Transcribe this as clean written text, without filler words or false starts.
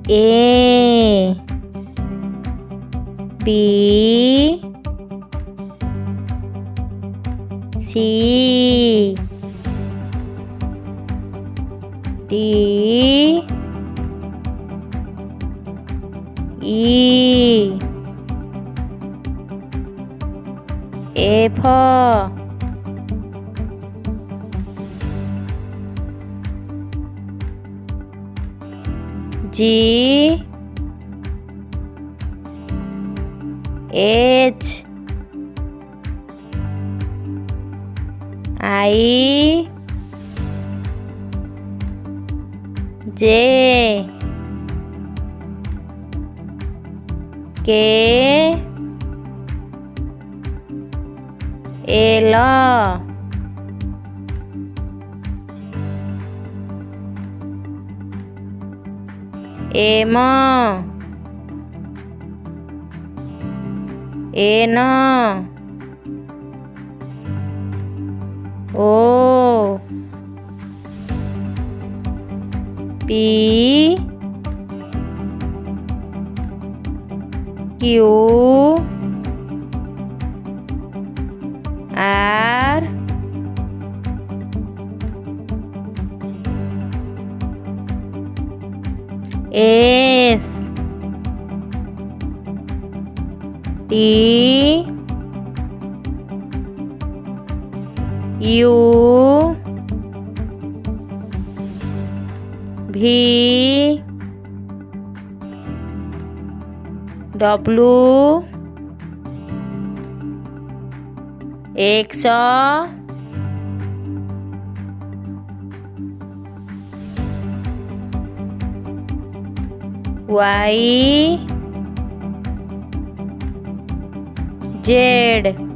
A B C D E F G H I J K L M N O P Q R S T U V W X Y Z